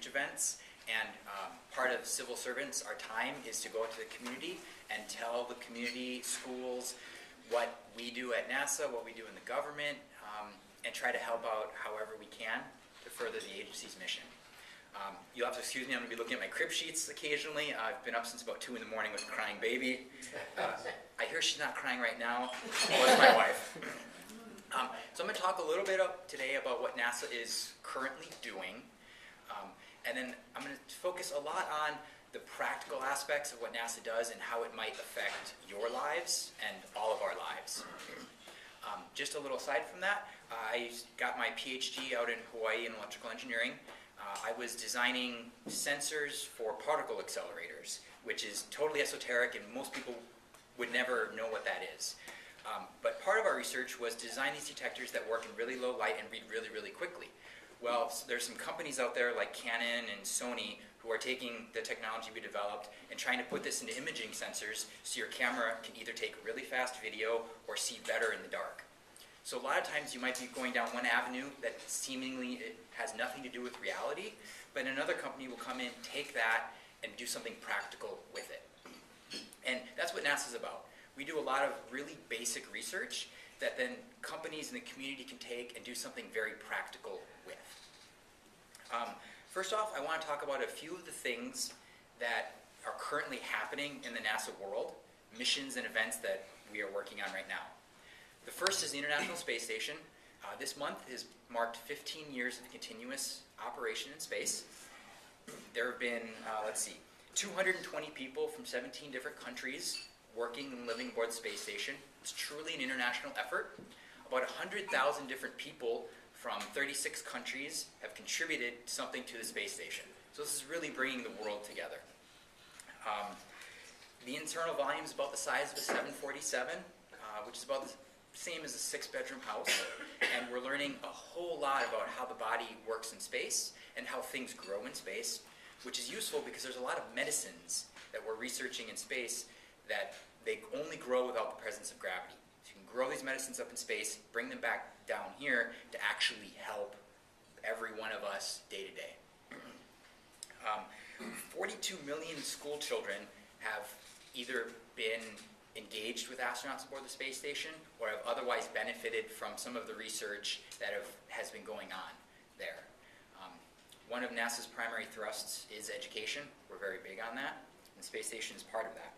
outreach events. And part of civil servants, our time is to go into the community and tell the community, schools, what we do at NASA, what we do in the government, and try to help out however we can to further the agency's mission. You'll have to excuse me, I'm going to be looking at my crib sheets occasionally. I've been up since about 2 in the morning with a crying baby. I hear she's not crying right now. Was my wife. So I'm going to talk a little bit today about what NASA is currently doing. And then I'm going to focus a lot on the practical aspects of what NASA does and how it might affect your lives and all of our lives. Just a little aside from that, I got my PhD out in Hawaii in electrical engineering. I was designing sensors for particle accelerators, which is totally esoteric and most people would never know what that is. But part of our research was to design these detectors that work in really low light and read really, really quickly. Well, there's some companies out there like Canon and Sony who are taking the technology we developed and trying to put this into imaging sensors so your camera can either take really fast video or see better in the dark. So a lot of times you might be going down one avenue that seemingly it has nothing to do with reality, but another company will come in, take that, and do something practical with it. And that's what NASA's about. We do a lot of really basic research that then companies in the community can take and do something very practical with. First off, I want to talk about a few of the things that are currently happening in the NASA world, missions and events that we are working on right now. The first is the International Space Station. This month has marked 15 years of continuous operation in space. There have been, 220 people from 17 different countries working and living aboard the space station. It's truly an international effort. About 100,000 different people from 36 countries have contributed something to the space station. So this is really bringing the world together. The internal volume is about the size of a 747, which is about the same as a 6-bedroom house. And we're learning a whole lot about how the body works in space and how things grow in space, which is useful because there's a lot of medicines that we're researching in space that they only grow without the presence of gravity. So you can grow these medicines up in space, bring them back down here to actually help every one of us day to day. 42 million school children have either been engaged with astronauts aboard the space station or have otherwise benefited from some of the research that has been going on there. One of NASA's primary thrusts is education. We're very big on that, and the space station is part of that.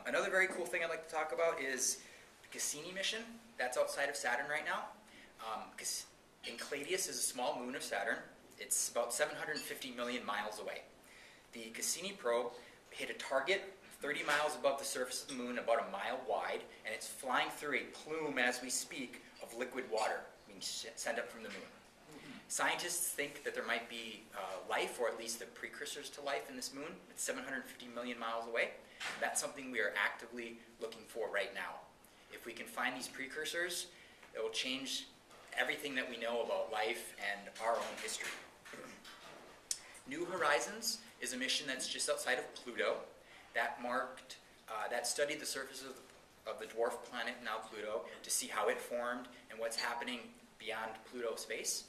Another very cool thing I'd like to talk about is the Cassini mission. That's outside of Saturn right now. Enceladus is a small moon of Saturn. It's about 750 million miles away. The Cassini probe hit a target 30 miles above the surface of the moon, about a mile wide, and it's flying through a plume as we speak of liquid water being sent up from the moon. Scientists think that there might be life, or at least the precursors to life in this moon. It's 750 million miles away. That's something we are actively looking for right now. If we can find these precursors, it will change everything that we know about life and our own history. New Horizons is a mission that's just outside of Pluto that studied the surface of the dwarf planet, now Pluto, to see how it formed and what's happening beyond Pluto space.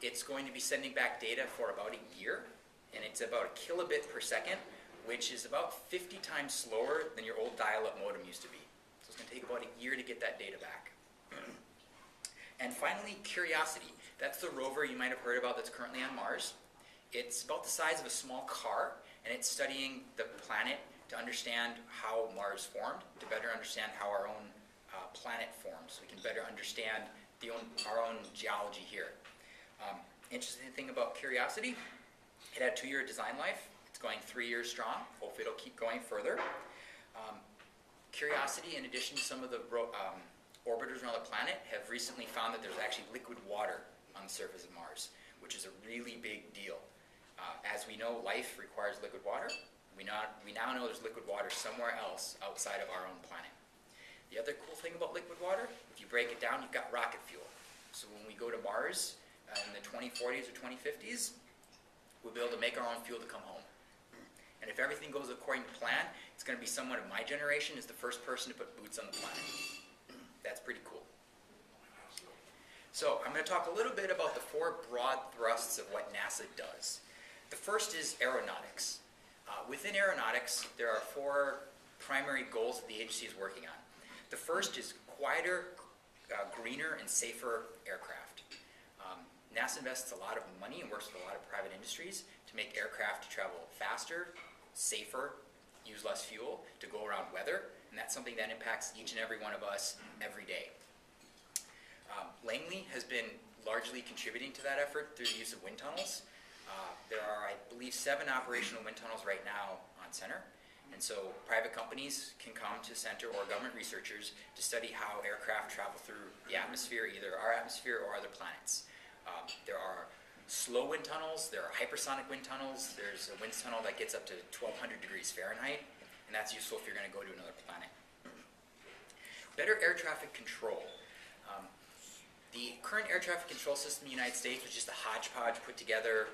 It's going to be sending back data for about a year, and it's about a kilobit per second, which is about 50 times slower than your old dial-up modem used to be. So it's going to take about a year to get that data back. And finally, Curiosity. That's the rover you might have heard about that's currently on Mars. It's about the size of a small car, and it's studying the planet to understand how Mars formed, to better understand how our own planet formed, so we can better understand our own geology here. Interesting thing about Curiosity, it had a 2-year design life. It's going 3 years strong. Hopefully it'll keep going further. Curiosity, in addition to some of the orbiters around the planet, have recently found that there's actually liquid water on the surface of Mars, which is a really big deal. As we know, life requires liquid water. We now know there's liquid water somewhere else outside of our own planet. The other cool thing about liquid water, if you break it down, you've got rocket fuel. So when we go to Mars in the 2040s or 2050s, we'll be able to make our own fuel to come home. And if everything goes according to plan, it's going to be someone of my generation is the first person to put boots on the planet. That's pretty cool. So I'm going to talk a little bit about the 4 broad thrusts of what NASA does. The first is aeronautics. Within aeronautics, there are 4 primary goals that the agency is working on. The first is quieter, greener, and safer aircraft. NASA invests a lot of money and works with a lot of private industries to make aircraft travel faster, safer, use less fuel, to go around weather, and that's something that impacts each and every one of us every day. Langley has been largely contributing to that effort through the use of wind tunnels. There are, I believe, 7 operational wind tunnels right now on center, and so private companies can come to center or government researchers to study how aircraft travel through the atmosphere, either our atmosphere or other planets. There are slow wind tunnels, there are hypersonic wind tunnels, there's a wind tunnel that gets up to 1200 degrees Fahrenheit, and that's useful if you're going to go to another planet. Better air traffic control. The current air traffic control system in the United States was just a hodgepodge put together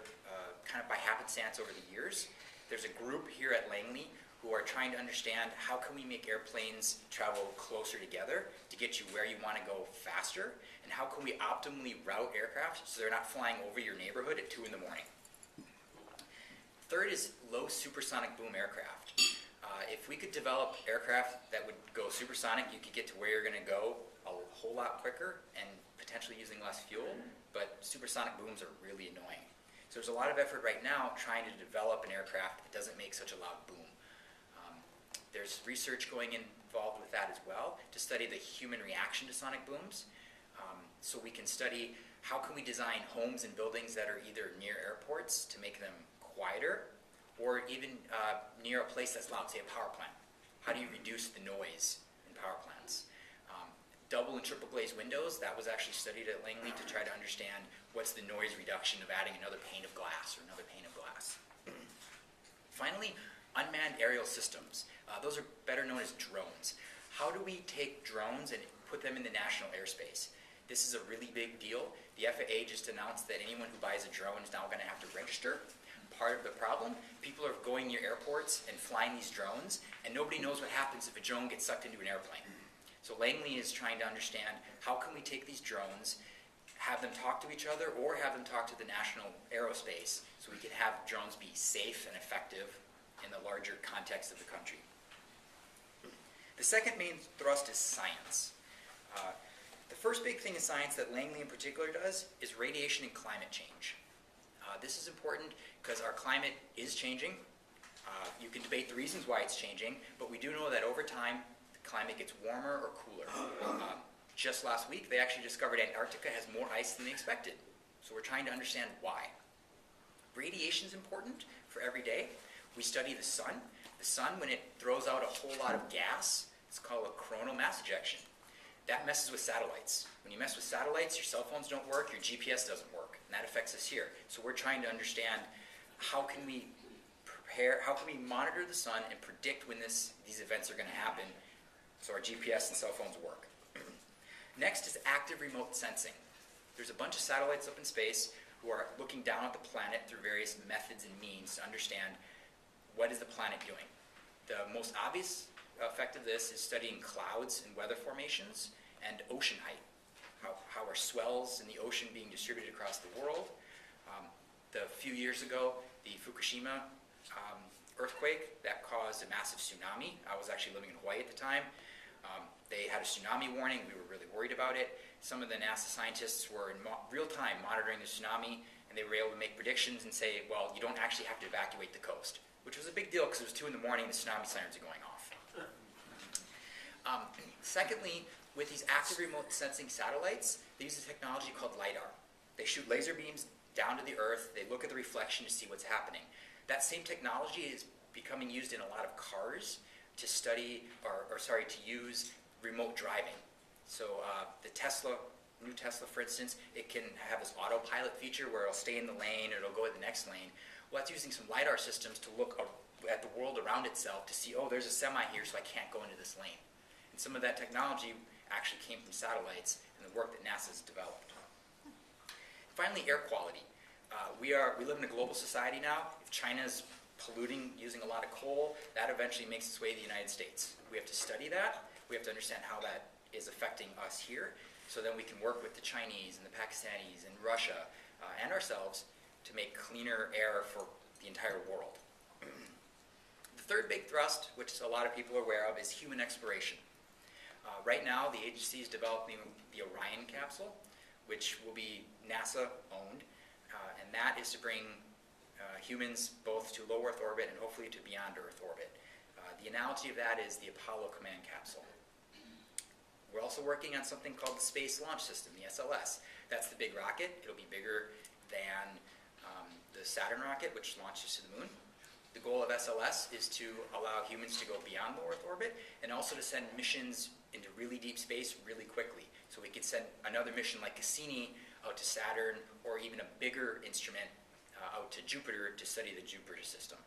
kind of by happenstance over the years. There's a group here at Langley who are trying to understand how can we make airplanes travel closer together to get you where you want to go faster, and how can we optimally route aircraft so they're not flying over your neighborhood at 2 in the morning. Third is low supersonic boom aircraft. If we could develop aircraft that would go supersonic, you could get to where you're going to go a whole lot quicker and potentially using less fuel, but supersonic booms are really annoying. So there's a lot of effort right now trying to develop an aircraft that doesn't make such a loud boom. There's research involved with that as well to study the human reaction to sonic booms. So we can study how can we design homes and buildings that are either near airports to make them quieter, or even near a place that's loud, say a power plant. How do you reduce the noise in power plants? Double and triple glazed windows, that was actually studied at Langley to try to understand what's the noise reduction of adding another pane of glass or another pane of glass. Finally, unmanned aerial systems. Those are better known as drones. How do we take drones and put them in the national airspace? This is a really big deal. The FAA just announced that anyone who buys a drone is now going to have to register. Part of the problem, people are going near airports and flying these drones, and nobody knows what happens if a drone gets sucked into an airplane. So Langley is trying to understand how can we take these drones, have them talk to each other, or have them talk to the national aerospace so we can have drones be safe and effective in the larger context of the country. The second main thrust is science. The first big thing in science that Langley in particular does is radiation and climate change. This is important because our climate is changing. You can debate the reasons why it's changing, but we do know that over time, the climate gets warmer or cooler. Just last week, they actually discovered Antarctica has more ice than they expected. So we're trying to understand why. Radiation is important for every day. We study the sun. The sun, when it throws out a whole lot of gas, it's called a coronal mass ejection. That messes with satellites. When you mess with satellites, your cell phones don't work, your GPS doesn't work, and that affects us here. So we're trying to understand how can we monitor the sun and predict when these events are going to happen so our GPS and cell phones work. Next is active remote sensing. There's a bunch of satellites up in space who are looking down at the planet through various methods and means to understand what is the planet doing. The most obvious effect of this is studying clouds and weather formations and ocean height. How are swells in the ocean being distributed across the world? A few years ago, the Fukushima earthquake that caused a massive tsunami. I was actually living in Hawaii at the time. They had a tsunami warning. We were really worried about it. Some of the NASA scientists were in real time monitoring the tsunami, and they were able to make predictions and say, well, you don't actually have to evacuate the coast, which was a big deal because it was 2 in the morning and the tsunami sirens are going off. Secondly, with these active remote sensing satellites, they use a technology called LiDAR. They shoot laser beams down to the Earth. They look at the reflection to see what's happening. That same technology is becoming used in a lot of cars to study, to use remote driving. So the new Tesla, for instance, it can have this autopilot feature where it'll stay in the lane or it'll go to the next lane. Well, that's using some LiDAR systems to look at the world around itself to see, oh, there's a semi here, so I can't go into this lane. And some of that technology actually came from satellites and the work that NASA's developed. Finally, air quality. We live in a global society now. If China's polluting using a lot of coal, that eventually makes its way to the United States. We have to study that. We have to understand how that is affecting us here. So then we can work with the Chinese and the Pakistanis and Russia and ourselves to make cleaner air for the entire world. The third big thrust, which a lot of people are aware of, is human exploration. Right now, the agency is developing the Orion capsule, which will be NASA-owned, and that is to bring humans both to low Earth orbit and hopefully to beyond Earth orbit. The analogy of that is the Apollo command capsule. We're also working on something called the Space Launch System, the SLS. That's the big rocket. It'll be bigger than the Saturn rocket, which launches to the moon. The goal of SLS is to allow humans to go beyond low Earth orbit and also to send missions into really deep space really quickly. So we could send another mission like Cassini out to Saturn, or even a bigger instrument out to Jupiter to study the Jupiter system.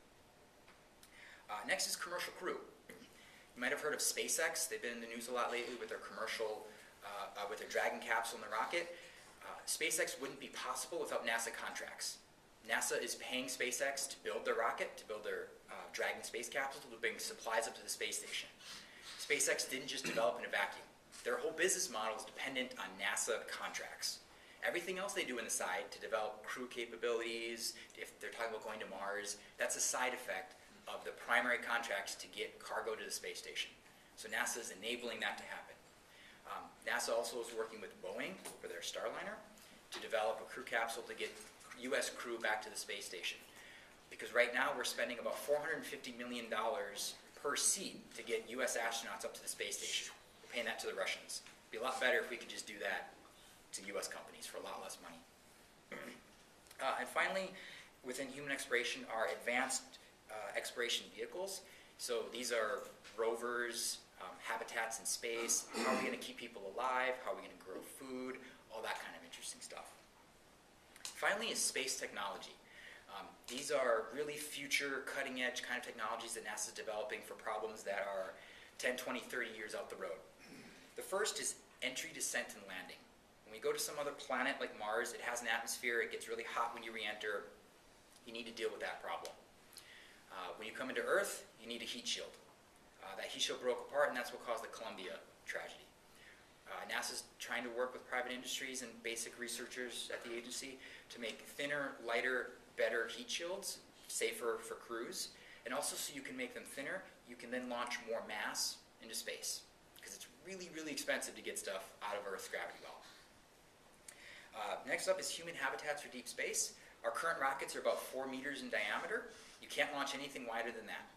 Next is commercial crew. You might have heard of SpaceX. They've been in the news a lot lately with their commercial, with their Dragon capsule and the rocket. SpaceX wouldn't be possible without NASA contracts. NASA is paying SpaceX to build their rocket, to build their Dragon space capsule, to bring supplies up to the space station. SpaceX didn't just develop in a vacuum. Their whole business model is dependent on NASA contracts. Everything else they do on the side to develop crew capabilities, if they're talking about going to Mars, that's a side effect of the primary contracts to get cargo to the space station. So NASA is enabling that to happen. NASA also is working with Boeing for their Starliner to develop a crew capsule to get US crew back to the space station. Because right now we're spending about $450 million per seat to get US astronauts up to the space station. We're paying that to the Russians. It'd be a lot better if we could just do that to US companies for a lot less money. And finally, within human exploration are advanced exploration vehicles. So these are rovers, habitats in space. How are we going to keep people alive? How are we going to grow food? All that kind of interesting stuff. Finally is space technology. These are really future cutting edge kind of technologies that NASA is developing for problems that are 10, 20, 30 years out the road. The first is entry, descent, and landing. When we go to some other planet like Mars, it has an atmosphere, it gets really hot when you re-enter. You need to deal with that problem. When you come into Earth, you need a heat shield. That heat shield broke apart, and that's what caused the Columbia tragedy. NASA's trying to work with private industries and basic researchers at the agency to make thinner, lighter, better heat shields, safer for crews, and also so you can make them thinner, you can then launch more mass into space, because it's really, really expensive to get stuff out of Earth's gravity well. Next up is human habitats for deep space. Our current rockets are about 4 meters in diameter. You can't launch anything wider than that.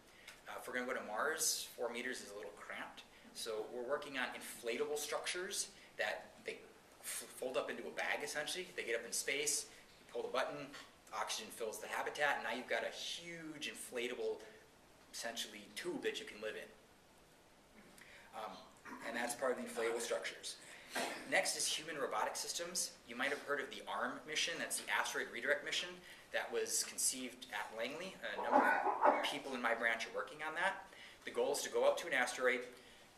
If we're going to go to Mars, 4 meters is a little cramped. So we're working on inflatable structures that they fold up into a bag, essentially. They get up in space, you pull the button, oxygen fills the habitat, and now you've got a huge inflatable, essentially, tube that you can live in. And that's part of the inflatable structures. Next is human robotic systems. You might have heard of the ARM mission. That's the Asteroid Redirect Mission that was conceived at Langley. A number of people in my branch are working on that. The goal is to go up to an asteroid,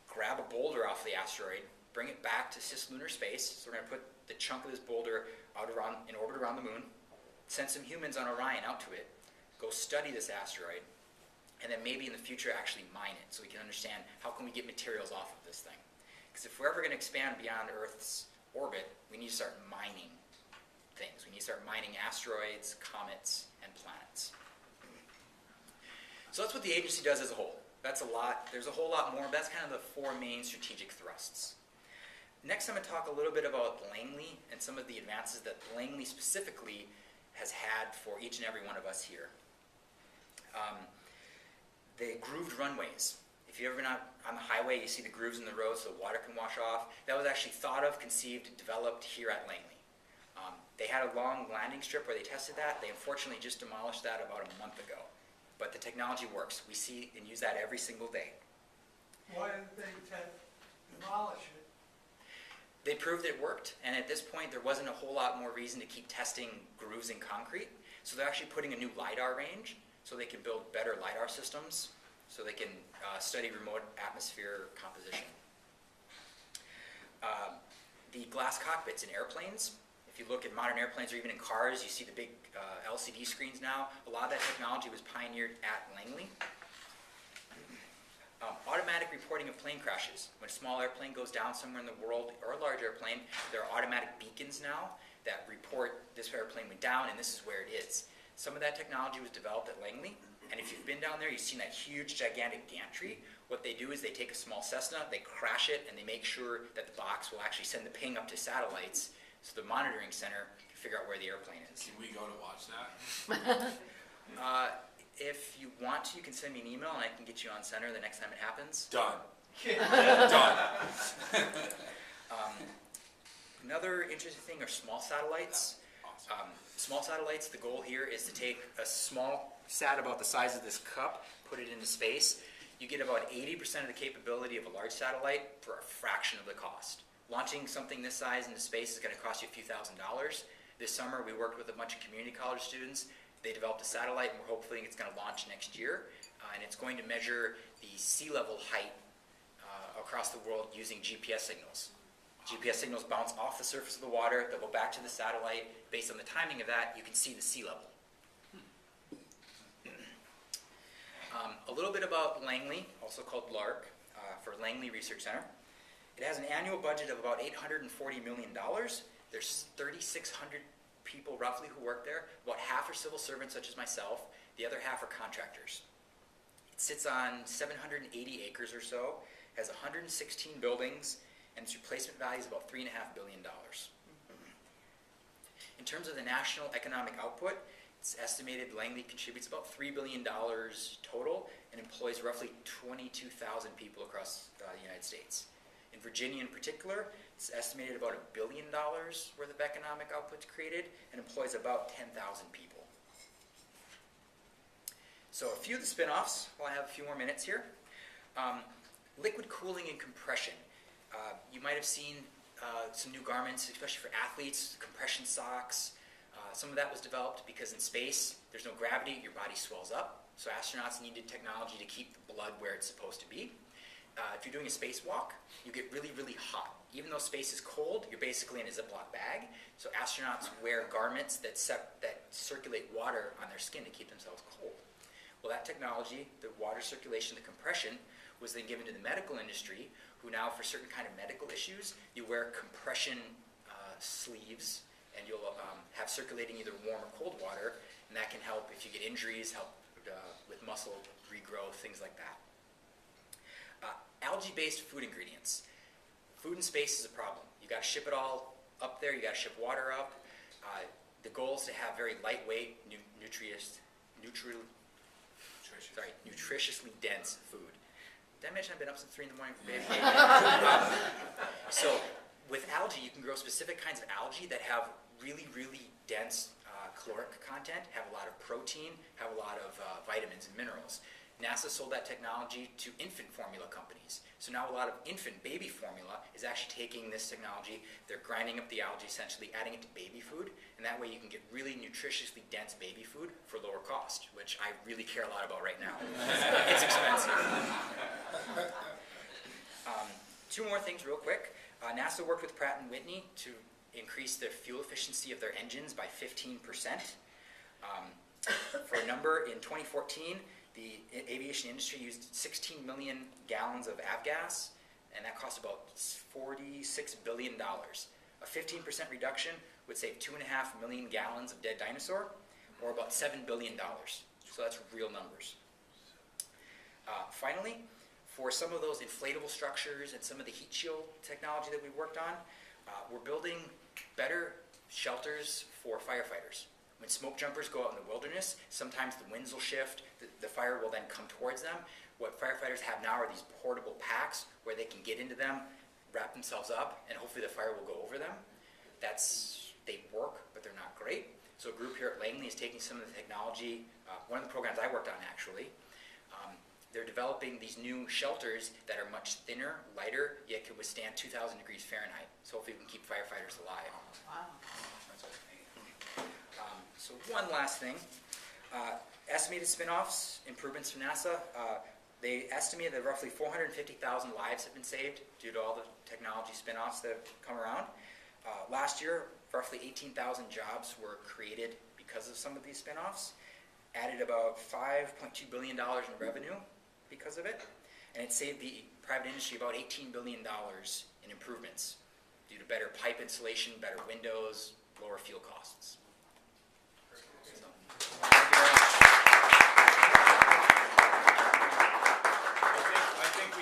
grab a boulder off the asteroid, bring it back to cislunar space. So we're going to put the chunk of this boulder out in orbit around the moon, send some humans on Orion out to it, go study this asteroid, and then maybe in the future actually mine it so we can understand how can we get materials off of this thing. Because if we're ever going to expand beyond Earth's orbit, we need to start mining things. We need to start mining asteroids, comets, and planets. So that's what the agency does as a whole. That's a lot. There's a whole lot more, but that's kind of the 4 main strategic thrusts. Next, I'm going to talk a little bit about Langley and some of the advances that Langley specifically has had for each and every one of us here. The grooved runways. If you've ever been out on the highway, you see the grooves in the road so the water can wash off. That was actually thought of, conceived, developed here at Langley. They had a long landing strip where they tested that. They unfortunately just demolished that about a month ago. But the technology works. We see and use that every single day. Why didn't they demolish it? They proved it worked, and at this point there wasn't a whole lot more reason to keep testing grooves in concrete. So they're actually putting a new LiDAR range so they can build better LiDAR systems so they can study remote atmosphere composition. The glass cockpits in airplanes. If you look at modern airplanes or even in cars, you see the big LCD screens now. A lot of that technology was pioneered at Langley. Automatic reporting of plane crashes. When a small airplane goes down somewhere in the world, or a large airplane, there are automatic beacons now that report this airplane went down and this is where it is. Some of that technology was developed at Langley, and if you've been down there, you've seen that huge, gigantic gantry. What they do is they take a small Cessna, they crash it, and they make sure that the box will actually send the ping up to satellites so the monitoring center can figure out where the airplane is. Can we go to watch that? If you want to, you can send me an email and I can get you on center the next time it happens. Done. Done. Another interesting thing are small satellites. Awesome. Small satellites, the goal here is to take a small sat about the size of this cup, put it into space. You get about 80% of the capability of a large satellite for a fraction of the cost. Launching something this size into space is going to cost you a few $1,000s. This summer we worked with a bunch of community college students. They developed a satellite and we're hoping it's going to launch next year. And it's going to measure the sea level height across the world using GPS signals. GPS signals bounce off the surface of the water, they'll go back to the satellite. Based on the timing of that, you can see the sea level. A little bit about Langley, also called LARC, for Langley Research Center. It has an annual budget of about $840 million. There's 3,600 people roughly who work there. About half are civil servants such as myself. The other half are contractors. It sits on 780 acres or so, has 116 buildings, and its replacement value is about $3.5 billion. In terms of the national economic output, it's estimated Langley contributes about $3 billion total and employs roughly 22,000 people across the United States. In Virginia in particular, it's estimated about $1 billion worth of economic output created and employs about 10,000 people. So a few of the spin-offs, while I have a few more minutes here. Liquid cooling and compression. You might have seen some new garments, especially for athletes, compression socks. Some of that was developed because in space, there's no gravity, your body swells up. So astronauts needed technology to keep the blood where it's supposed to be. If you're doing a spacewalk, you get really, really hot. Even though space is cold, you're basically in a Ziploc bag. So astronauts wear garments that circulate water on their skin to keep themselves cold. Well, that technology, the water circulation, the compression, was then given to the medical industry, who now, for certain kind of medical issues, you wear compression sleeves, and you'll have circulating either warm or cold water, and that can help if you get injuries, help with muscle regrowth, things like that. Algae-based food ingredients. Food in space is a problem. You got to ship it all up there. You got to ship water up. The goal is to have very lightweight, nutritiously dense food. Did I mention I've been up since 3 in the morning for baby? So with algae, you can grow specific kinds of algae that have really, really dense caloric content, have a lot of protein, have a lot of vitamins and minerals. NASA sold that technology to infant formula companies. So now a lot of infant baby formula is actually taking this technology, they're grinding up the algae essentially, adding it to baby food, and that way you can get really nutritiously dense baby food for lower cost, which I really care a lot about right now. It's expensive. 2 more things real quick. NASA worked with Pratt & Whitney to increase the fuel efficiency of their engines by 15%. For a number, in 2014, the aviation industry used 16 million gallons of avgas, and that cost about $46 billion. A 15% reduction would save 2.5 million gallons of dead dinosaur, or about $7 billion. So that's real numbers. Finally, for some of those inflatable structures and some of the heat shield technology that we worked on, we're building better shelters for firefighters. When smoke jumpers go out in the wilderness, sometimes the winds will shift, the fire will then come towards them. What firefighters have now are these portable packs where they can get into them, wrap themselves up, and hopefully the fire will go over them. They work, but they're not great. So a group here at Langley is taking some of the technology, one of the programs I worked on actually. They're developing these new shelters that are much thinner, lighter, yet can withstand 2,000 degrees Fahrenheit. So hopefully we can keep firefighters alive. Wow. So one last thing. Estimated spin-offs, improvements from NASA. They estimate that roughly 450,000 lives have been saved due to all the technology spin-offs that have come around. Last year, roughly 18,000 jobs were created because of some of these spin-offs. Added about $5.2 billion in revenue because of it. and it saved the private industry about $18 billion in improvements due to better pipe insulation, better windows, lower fuel costs.